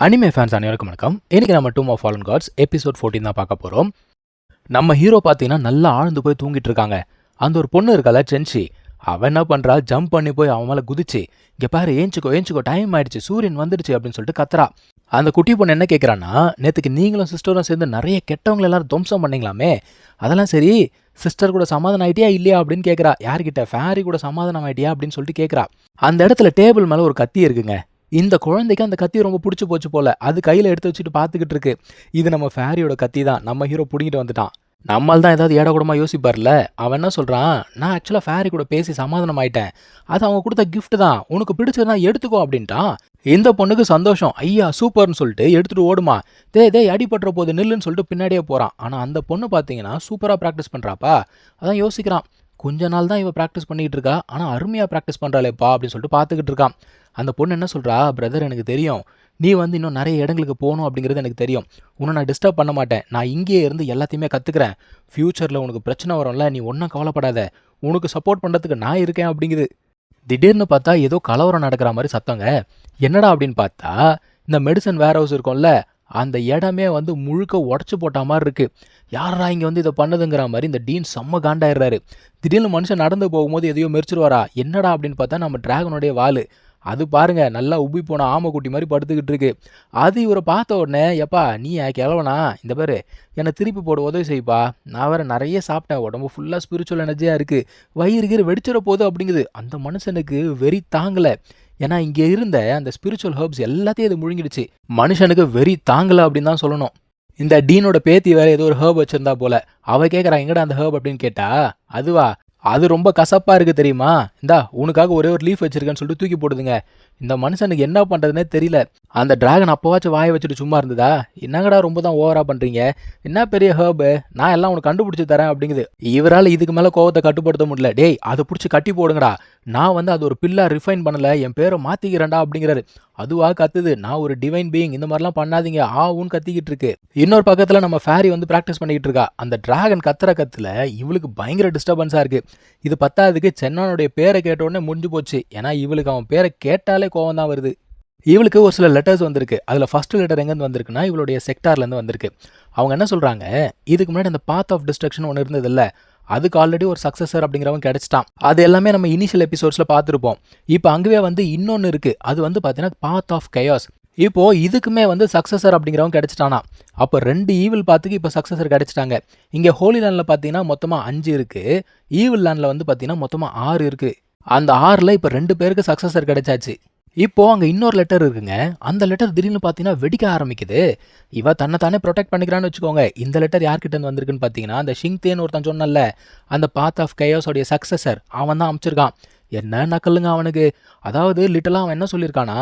Anime fans அனைவருக்கும் வணக்கம். இன்னைக்கு நம்ம டூம் ஆஃப் ஃபாலன் காட்ஸ் எபிசோட் 14 தான் பார்க்க போகிறோம். நம்ம ஹீரோ பார்த்தீங்கன்னா நல்லா ஆழ்ந்து போய் தூங்கிட்டு இருக்காங்க. அந்த ஒரு பொண்ணு இருக்கல சென்சி, அவன் என்ன பண்ணுறா, ஜம்ப் பண்ணி போய் அவன் மேலே குதிச்சு, இங்கே பாரு ஏஞ்சிக்கோ டைம் ஆயிடுச்சு, சூரியன் வந்துடுச்சு அப்படின்னு சொல்லிட்டு கத்துறா. அந்த குட்டி பொண்ணு என்ன கேட்குறான்னா, நேற்றுக்கு நீங்களும் சிஸ்டரும் சேர்ந்து நிறைய கெட்டவங்களை எல்லாரும் துவம்சம் பண்ணீங்களாமே, அதெல்லாம் சரி சிஸ்டர் கூட சமாதானம் ஆயிட்டியா இல்லையா அப்படின்னு கேட்குறா. யார்கிட்ட? ஃபேரி கூட சமாதானம் ஆயிட்டியா அப்படின்னு சொல்லிட்டு கேட்குறா. அந்த இடத்துல டேபிள் மேலே ஒரு கத்தி இருக்குங்க. இந்த குழந்தைக்கு அந்த கத்தி ரொம்ப பிடிச்சி போச்சு போல. அது கையில் எடுத்து வச்சுட்டு பார்த்துக்கிட்டு இருக்கு. இது நம்ம ஃபேரியோட கத்தி தான். நம்ம ஹீரோ பிடிங்கிட்டு வந்துட்டான். நம்மால் தான் ஏதாவது ஏடா யோசிப்பார்ல. அவன் என்ன சொல்கிறான், நான் ஆக்சுவலாக ஃபேரி கூட பேசி சமாதானம் ஆயிட்டேன், அது அவங்க கொடுத்த கிஃப்ட் தான், உனக்கு பிடிச்சதுனா எடுத்துக்கோ அப்படின்ட்டான். இந்த பொண்ணுக்கு சந்தோஷம். ஐயா சூப்பர்னு சொல்லிட்டு எடுத்துகிட்டு ஓடுமா. டேய் அடிபட்டுற போது நில்லுன்னு சொல்லிட்டு பின்னாடியே போகிறான். ஆனால் அந்த பொண்ணு பார்த்தீங்கன்னா சூப்பராக ப்ராக்டிஸ் பண்ணுறாப்பா. அதான் யோசிக்கிறான், கொஞ்ச நாள் தான் இவன் ப்ராக்டிஸ் பண்ணிக்கிட்டு இருக்கா, ஆனால் அருமையாக ப்ராக்டிஸ் பண்ணுறாளேப்பா அப்படின்னு சொல்லிட்டு பார்த்துக்கிட்டு இருக்கான். அந்த பொண்ணு என்ன சொல்கிறா, பிரதர் எனக்கு தெரியும் நீ இன்னும் நிறைய இடங்களுக்கு போகணும் அப்படிங்கிறது எனக்கு தெரியும், உன்னை நான் டிஸ்டர்ப் பண்ண மாட்டேன், நான் இங்கேயே இருந்து எல்லாத்தையுமே கற்றுக்கிறேன், ஃப்யூச்சரில் உனக்கு பிரச்சனை வரும்ல, நீ ஒன்றும் கவலைப்படாத, உனக்கு சப்போர்ட் பண்ணுறதுக்கு நான் இருக்கேன் அப்படிங்குது. திடீர்னு பார்த்தா ஏதோ கலவரம் நடக்கிற மாதிரி சத்தங்க. என்னடா அப்படின்னு பார்த்தா, இந்த மெடிசன் வேர் ஹவுஸ் இருக்கும்ல, அந்த இடமே முழுக்க உடச்சி போட்ட மாதிரி இருக்கு. யாரா இங்கே இதை பண்ணதுங்கிற மாதிரி இந்த டீன் செம்ம காண்டாயிடுறாரு. திடீர்னு மனுஷன் நடந்து போகும்போது எதையோ மெரிச்சிருவாரா. என்னடா அப்படின்னு பார்த்தா நம்ம டிராகனுடைய வால். அது பாருங்க நல்லா உப்பி போன ஆமைக்குட்டி மாதிரி படுத்துக்கிட்டு இருக்கு. அது இவரை பார்த்த உடனே, எப்பா நீ கிளவனா, இந்த பேர் என்னை திருப்பி போட உதவி செய்ப்பா, நான் வேறு நிறைய சாப்பிட்டேன், உடம்பு ஃபுல்லாக ஸ்பிரிச்சுவல் எனர்ஜியாக இருக்குது, வயிறு வெடிச்சிட போகுது அப்படிங்குது. அந்த மனுஷனுக்கு வெறி தாங்கலை. ஏன்னா இங்கே இருந்த அந்த ஸ்பிரிச்சுவல் ஹர்ப்ஸ் எல்லாத்தையும் இது முழுங்கிடுச்சு. மனுஷனுக்கு வெறி தாங்கலை அப்படின்னு தான் சொல்லணும். இந்த டீனோட பேத்தி வேற ஏதோ ஒரு ஹர்ப் வச்சிருந்தா போல. அவ கேட்குறா, எங்கடா அந்த ஹர்ப் அப்படின்னு கேட்டா, அதுவா, அது ரொம்ப கசப்பாக இருக்குது தெரியுமா, இந்தா உனக்காக ஒரே ஒரு லீஃப் வச்சிருக்கேன்னு சொல்லிட்டு தூக்கி போடுதுங்க. இந்த மனுஷனுக்கு என்ன பண்ணுறதுனே தெரியல. அந்த டிராகன் அப்போவாச்சும் வாயை வச்சுட்டு சும்மா இருந்ததா, என்னங்கடா ரொம்ப தான் ஓவராக பண்ணுறீங்க, என்ன பெரிய ஹர்பு, நான் எல்லாம் உனக்கு கண்டுபிடிச்சி தரேன் அப்படிங்குது. இவரால் இதுக்கு மேலே கோவத்தை கட்டுப்படுத்த முடியல. டேய் அதை பிடிச்சி கட்டி போடுங்கடா, நான் அது ஒரு பில்லா ரிஃபைன் பண்ணலை, என் பேரை மாற்றிக்கிறேன்டா அப்படிங்கிறாரு. அதுவா கத்துது, நான் ஒரு டிவைன் பீயிங், இந்த மாதிரிலாம் பண்ணாதீங்க ஆவுன்னு கத்திக்கிட்டு இருக்கு. இன்னொரு பக்கத்தில் நம்ம ஃபேரி ப்ராக்டிஸ் பண்ணிக்கிட்டு இருக்கா. அந்த டிராகன் கத்துற கத்துல இவளுக்கு பயங்கர டிஸ்டர்பன்ஸாக இருக்கு. இது பத்தாவதுக்கு சென்னானுடைய பேரை கேட்ட உடனே முடிஞ்சு போச்சு. ஏன்னா இவளுக்கு அவன் பேரை கேட்டாலே கோவம் தான் வருது. இவளுக்கு ஒரு சில லெட்டர்ஸ் வந்திருக்கு. அதில் ஃபர்ஸ்ட் லெட்டர் எங்கேருந்து வந்திருக்குன்னா இவளுடைய செக்டார்லேருந்து வந்திருக்கு. அவங்க என்ன சொல்கிறாங்க, இதுக்கு முன்னாடி அந்த பாத் ஆஃப் டிஸ்ட்ரக்ஷன் ஒன்று இருந்தது இல்லை, அதுக்கு ஆல்ரெடி ஒரு சக்ஸஸர் அப்படிங்கிறவங்க கிடைச்சிட்டான். அது எல்லாமே நம்ம இனிஷியல் எபிசோட்ஸில் பார்த்துருப்போம். இப்போ அங்கேயே இன்னொன்று இருக்குது. அது பார்த்தீங்கன்னா பாத் ஆஃப் கயாஸ். இப்போ இதுக்குமே சக்ஸஸர் அப்படிங்கிறவங்க கிடைச்சிட்டானா. அப்போ 2 ஈவில் பாத்துக்கு இப்போ சக்ஸஸர் கிடைச்சிட்டாங்க. இங்கே ஹோலி லேண்டில் பார்த்தீங்கன்னா மொத்தமாக 5 இருக்குது. ஈவில் லேண்டில் பார்த்தீங்கன்னா மொத்தமாக 6 இருக்குது. அந்த 6ல் இப்போ 2 பேருக்கு சக்ஸஸர் கிடைச்சாச்சு. இப்போ அங்கே இன்னொரு லெட்டர் இருக்குங்க. அந்த லெட்டர் திடீர்னு பார்த்தீங்கன்னா வெடிக்க ஆரம்பிக்குது. இவ தன்னை தானே ப்ரொடெக்ட் பண்ணிக்கிறான்னு வச்சுக்கோங்க. இந்த லெட்டர் யார்கிட்ட இருந்து வந்திருக்குன்னு பார்த்தீங்கன்னா, அந்த ஷிங்தேன்னு ஒருத்தன் சொன்னல, அந்த பாத் ஆஃப் கயாஸோடைய சக்ஸஸர், அவன் தான் அமைச்சிருக்கான். என்ன நக்கலுங்க அவனுக்கு. அதாவது லிட்டலாக அவன் என்ன சொல்லியிருக்கானா,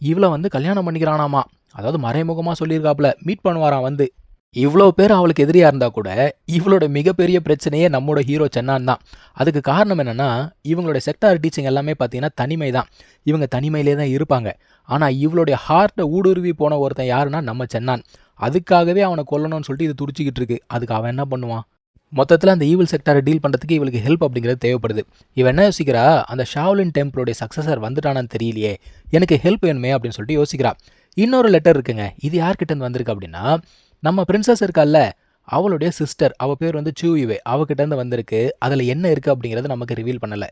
இவளை கல்யாணம் பண்ணிக்கிறானாமா. அதாவது மறைமுகமாக சொல்லியிருக்காப்புல, மீட் பண்ணுவாரான். இவ்வளோ பேர் அவளுக்கு எதிரியாக இருந்தால் கூட இவளோட மிகப்பெரிய பிரச்சனையே நம்மளோட ஹீரோ சென்னான் தான். அதுக்கு காரணம் என்னென்னா, இவங்களோட செக்டார் டீச்சிங் எல்லாமே பார்த்தீங்கன்னா தனிமை தான். இவங்க தனிமையிலே தான் இருப்பாங்க. ஆனால் இவளுடைய ஹார்ட்டை ஊடுருவி போன ஒருத்தன் யாருன்னா நம்ம சென்னான். அதுக்காகவே அவனை கொல்லணும்னு சொல்லிட்டு இது துடிச்சிக்கிட்டு இருக்கு. அதுக்கு அவன் என்ன பண்ணுவான்? மொத்தத்தில் அந்த ஈவில் செக்டாரை டீல் பண்ணுறதுக்கு இவளுக்கு ஹெல்ப் அப்படிங்கிறது தேவைப்படுது. இவன் என்ன யோசிக்கிறா, அந்த ஷாவ்லின் டெம்பிளோடைய சக்ஸஸர் வந்துட்டானான்னு தெரியலையே, எனக்கு ஹெல்ப் வேணுமே அப்படின்னு சொல்லிட்டு யோசிக்கிறா. இன்னொரு லெட்டர் இருக்குங்க. இது யார்கிட்டேருந்து வந்திருக்கு அப்படின்னா, நம்ம பிரின்சஸ் இருக்கால்ல, அவளுடைய சிஸ்டர், அவள் பேர் சூயுவே, அவகிட்டேருந்து வந்திருக்கு. அதில் என்ன இருக்குது அப்படிங்கிறது நமக்கு ரிவீல் பண்ணலை.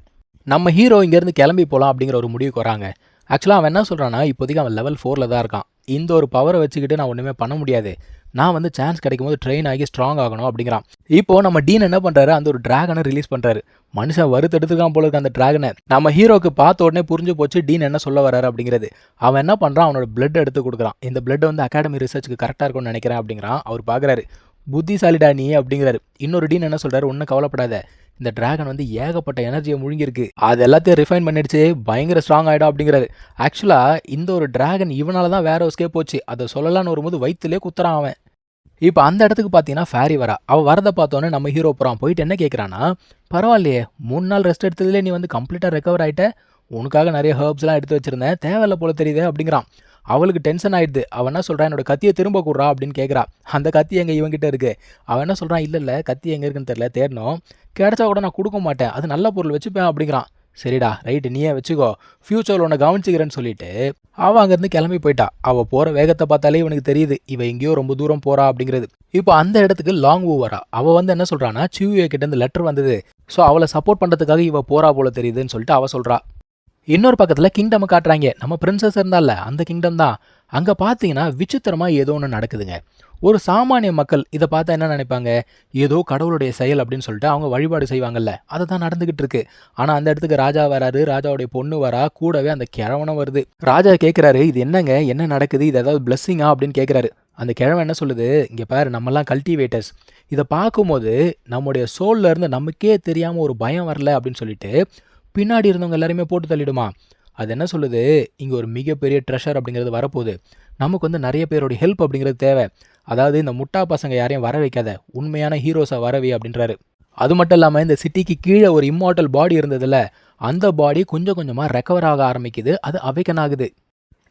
நம்ம ஹீரோ இங்கேருந்து கிளம்பி போகலாம் அப்படிங்கிற ஒரு முடிவுக்கு வராங்க. ஆக்சுவலாக அவன் என்ன சொல்கிறான்னா, இப்போதைக்கு அவன் லெவல் 4 தான் இருக்கான். இந்த ஒரு பவரை வச்சுக்கிட்டு நான் ஒன்றுமே பண்ண முடியாது, நான் சான்ஸ் கிடைக்கும் போது ட்ரெயின் ஆகி ஸ்ட்ராங் ஆகணும் அப்படிங்கிறான். இப்போது நம்ம டீன் என்ன பண்ணுறாரு, அந்த ஒரு டிராகனை ரிலீஸ் பண்ணுறாரு. மனுஷன் வறுத்தெடுத்துக்கான் போல இருக்கு அந்த டிராகனை. நம்ம ஹீரோக்கு பார்த்த உடனே புரிஞ்சு போச்சு டீன் என்ன சொல்ல வர்றாரு அப்படிங்கிறது. அவன் என்ன பண்ணுறான், அவனோட பிளட் எடுத்து கொடுக்குறான். இந்த பிளட் அகாடமி ரிசர்ச்சுக்கு கரெக்டாக இருக்கும்னு நினைக்கிறேன் அப்படிங்கிறான். அவர் பார்க்குறாரு, புத்திசாலிடா நீ அப்படிங்கிறாரு. இன்னொரு டீன் என்ன சொல்கிறாரு, ஒன்றும் கவலைப்படாத, இந்த டிராகன் ஏகப்பட்ட எனர்ஜியை முழுங்கிருக்கு, அது எல்லாத்தையும் ரிஃபைன் பண்ணிடுச்சு, பயங்கர ஸ்ட்ராங் ஆகிடும் அப்படிங்கிறாரு. ஆக்சுவலாக இந்த ஒரு டிராகன் இவனால தான் வேற ஹவுஸ்க்கே போச்சு. அதை சொல்லலான்னு வரும்போது வயிற்றுலேயே குத்துறான் அவன். இப்போ அந்த இடத்துக்கு பார்த்தீங்கன்னா ஃபேரி வரா. அவள் வரதை பார்த்தோன்னே நம்ம ஹீரோ போகிறான். போயிட்டு என்ன கேட்குறான்னா, பரவாயில்லையே 3 நாள் ரெஸ்ட் எடுத்ததுலேயே நீ கம்ப்ளீட்டாக ரெக்கவர் ஆகிட்ட, உனக்காக நிறைய ஹர்ப்ஸ்லாம் எடுத்து வச்சிருந்தேன், தேவையில்ல போல தெரியுது அப்படிங்கிறான். அவளுக்கு டென்ஷன் ஆயிடுது. அவன் என்ன சொல்கிறான், என்னோட கத்தியை திரும்ப கூடுறா அப்படின்னு கேட்குறா. அந்த கத்தி எங்கே இவங்கிட்ட இருக்குது. அவன் என்ன சொல்கிறான், இல்லை கத்தி எங்கே இருக்குன்னு தெரியல, தேடணும், கிடைச்சா கூட நான் கொடுக்க மாட்டேன், அது நல்ல பொருள் வச்சுப்பேன் அப்படிங்கிறான். சரிடா ரைட்டு நீயே வச்சுக்கோ, ஃப்யூச்சரில் உன்னை கவனிச்சிக்கிறேன்னு சொல்லிட்டு அவள் அங்கேருந்து கிளம்பி போயிட்டா. அவள் போகிற வேகத்தை பார்த்தாலே இவனுக்கு தெரியுது இவ எங்கேயோ ரொம்ப தூரம் போகிறா அப்படிங்கிறது. இப்போ அந்த இடத்துக்கு லாங் வூ வரா. அவள் வந்து என்ன சொல்கிறான்னா, சியூஏ கிட்டேருந்து லெட்டர் வந்தது, ஸோ அவளை சப்போர்ட் பண்ணுறதுக்காக இவ போகிறா போல தெரியுதுன்னு சொல்லிட்டு அவள் சொல்கிறா. இன்னொரு பக்கத்தில் கிங்டம் காட்டுறாங்க. நம்ம பிரின்சஸ் இருந்தால அந்த கிங்டம் தான். அங்கே பார்த்தீங்கன்னா விசித்திரமாக ஏதோ ஒன்று நடக்குதுங்க. ஒரு சாமானிய மக்கள் இதை பார்த்தா என்ன நினைப்பாங்க, ஏதோ கடவுளுடைய செயல் அப்படின்னு சொல்லிட்டு அவங்க வழிபாடு செய்வாங்கல்ல, அதை தான் நடந்துகிட்டு இருக்கு. ஆனால் அந்த இடத்துக்கு ராஜா வராரு, ராஜாவுடைய பொண்ணு வரா, கூடவே அந்த கிழவனும் வருது. ராஜா கேட்குறாரு, இது என்னங்க, என்ன நடக்குது, இது ஏதாவது பிளெஸ்ஸிங்கா அப்படின்னு கேட்குறாரு. அந்த கிழவன் என்ன சொல்லுது, இங்கே பாரு நம்மலாம் கல்டிவேட்டர்ஸ், இதை பார்க்கும்போது நம்முடைய சோல்ல இருந்து நமக்கே தெரியாமல் ஒரு பயம் வரல அப்படின்னு சொல்லிட்டு பின்னாடி இருந்தவங்க எல்லாருமே போட்டு தள்ளிடுமா. அது என்ன சொல்லுது, இங்கே ஒரு மிகப்பெரிய ட்ரெஷர் அப்படிங்கிறது வரப்போகுது, நமக்கு வந்து நிறைய பேரோட ஹெல்ப் அப்படிங்கிறது தேவை, அதாவது இந்த முட்டா பசங்க யாரையும் வர வைக்காத, உண்மையான ஹீரோஸை வரவி அப்படின்றாரு. அது மட்டும் இல்லாமல் இந்த சிட்டிக்கு கீழே ஒரு இம்மார்டல் பாடி இருந்ததில்ல, அந்த பாடி கொஞ்சம் கொஞ்சமாக ரெக்கவர் ஆக ஆரம்பிக்குது, அது அவேக்கன் ஆகுது.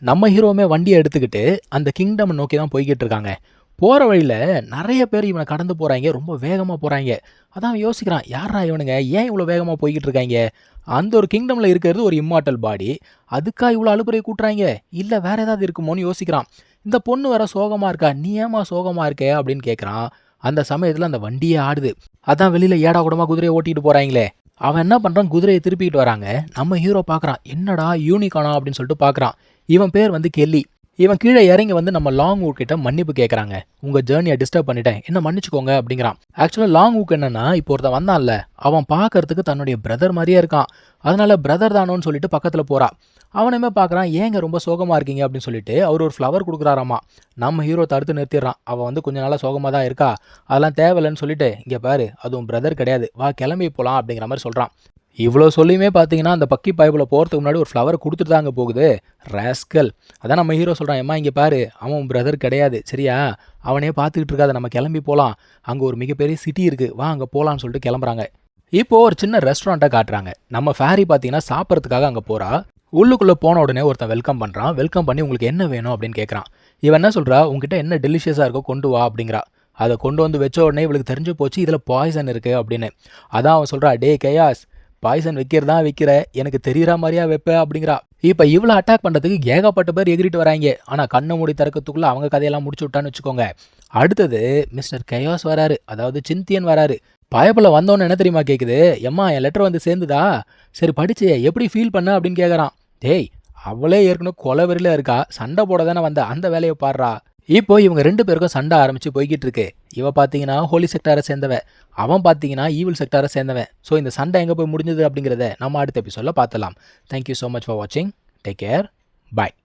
நம்ம ஹீரோவுமே வண்டியை எடுத்துக்கிட்டு அந்த கிங்டம் நோக்கி தான் போய்கிட்டு இருக்காங்க. போகிற வழியில் நிறைய பேர் இவனை கடந்து போகிறாங்க, ரொம்ப வேகமாக போகிறாங்க. அதான் யோசிக்கிறான், யாரா இவனுங்க ஏன் இவ்வளோ வேகமாக போய்கிட்டு இருக்காங்க, அந்த ஒரு கிங்டமில் இருக்கிறது ஒரு இம்மார்டல் பாடி, அதுக்காக இவ்வளோ அழுகுறையை கூட்டுறாங்க, இல்லை வேற ஏதாவது இருக்குமோன்னு யோசிக்கிறான். இந்த பொண்ணு வர சோகமாக இருக்கா, நீ ஏமா சோகமாக இருக்க அப்படின்னு கேட்குறான். அந்த சமயத்தில் அந்த வண்டியே ஆடுது. அதான் வெளியில் ஏடா கூடமாக குதிரையை ஓட்டிகிட்டு போகிறாங்களே. அவன் என்ன பண்ணுறான், குதிரையை திருப்பிக்கிட்டு வராங்க. நம்ம ஹீரோ பார்க்குறான், என்னடா யூனிகானா அப்படின்னு சொல்லிட்டு பார்க்குறான். இவன் பேர் வந்து கெல்லி. இவன் கீழே இறங்கி வந்து நம்ம லாங் வூக் கிட்ட மன்னிப்பு கேட்குறாங்க. உங்கள் ஜேர்னியை டிஸ்டர்ப் பண்ணிட்டேன், என்ன மன்னிச்சுக்கோங்க அப்படிங்கிறான். ஆக்சுவலாக லாங் வூக் என்னன்னா, இப்போ ஒருத்தன் வந்தான்ல, அவன் பார்க்கறதுக்கு தன்னுடைய பிரதர் மாதிரியே இருக்கான். அதனால பிரதர் தானோன்னு சொல்லிட்டு பக்கத்தில் போறா. அவனுமே பார்க்குறான், ஏங்க ரொம்ப சோகமாக இருக்கீங்க அப்படின்னு சொல்லிட்டு அவர் ஒரு ஃப்ளவர் கொடுக்குறாராமா. நம்ம ஹீரோ தடுத்து நிறுத்திடுறான். அவன் வந்து கொஞ்ச நாளாக சோகமாக தான் இருக்கா, அதெல்லாம் தேவையில்லைன்னு சொல்லிட்டு, இங்கே பாரு அதுவும் பிரதர் கிடையாது, வா கிளம்பி போகலாம் அப்படிங்கிற மாதிரி சொல்கிறான். இவ்வளோ சொல்லியுமே பார்த்தீங்கன்னா அந்த பக்கி பைப்பில் போகிறதுக்கு முன்னாடி ஒரு ஃப்ளவர் கொடுத்துட்டு தாங்க போகுது ராஸ்கல். அதான் நம்ம ஹீரோ சொல்கிறான், ஏம்மா இங்கே பாரு அவன் பிரதர் கிடையாது சரியா, அவனே பார்த்துக்கிட்டு இருக்காது, நம்ம கிளம்பி போகலாம், அங்கே ஒரு மிகப்பெரிய சிட்டி இருக்குது, வா அங்கே போகலான்னு சொல்லிட்டு கிளம்புறாங்க. இப்போது ஒரு சின்ன ரெஸ்டாரண்ட்டை காட்டுறாங்க. நம்ம ஃபேரி பார்த்தீங்கன்னா சாப்பிட்றதுக்காக அங்கே போகிறா. உள்ளுக்குள்ளே போன உடனே ஒருத்தன் வெல்கம் பண்ணுறான். வெல்கம் பண்ணி உங்களுக்கு என்ன வேணும் அப்படின்னு கேட்குறான். இவன் என்ன சொல்கிறா, உங்ககிட்ட என்ன டெலிஷியஸாக இருக்கோ கொண்டு வா அப்படிங்கிறா. அதை கொண்டு வந்து வச்ச உடனே இவளுக்கு தெரிஞ்சு போச்சு இதில் பாய்சன் இருக்குது அப்படின்னு. அதான் அவன் சொல்கிறா, டே கயாஸ், பாய்சன் வைக்கிறதா வைக்கிற, எனக்கு தெரிகிற மாதிரியா வைப்ப அப்படிங்கிறா. இப்போ இவ்வளோ அட்டாக் பண்ணுறதுக்கு ஏகப்பட்ட பேர் எகிரிட்டு வராங்க. ஆனால் கண்ணை மூடி திறக்கிறதுக்குள்ளே அவங்க கதையெல்லாம் முடிச்சு விட்டான்னு வச்சுக்கோங்க. அடுத்தது மிஸ்டர் கயாஸ் வராரு, அதாவது சிந்தியன் வராரு. பயப்பில் வந்தோன்னு என்ன தெரியுமா கேட்குது, எம்மா என் லெட்டர் வந்து சேர்ந்துதா, சரி படிச்சு எப்படி ஃபீல் பண்ண அப்படின்னு கேட்குறான். டேய் அவளே ஏற்கனவே கொலவெறியில் இருக்கா, சண்டை போட தானே வந்த, அந்த வேலையை பாடுறா. இப்போ இவங்க 2 பேருக்கும் சண்டை ஆரம்பித்து போய்கிட்டு இருக்கு. இவன் பார்த்தீங்கன்னா ஹோலி செக்டாரை சேர்ந்தவன், அவன் பார்த்தீங்கன்னா ஈவில் செக்டாரை சேர்ந்தவன். ஸோ இந்த சண்டை எங்கே போய் முடிஞ்சது அப்படிங்கிறத நம்ம அடுத்த எபிசோடில் பார்த்துலாம். தேங்க்யூ ஸோ மச் ஃபார் வாட்சிங். Take care. பாய்.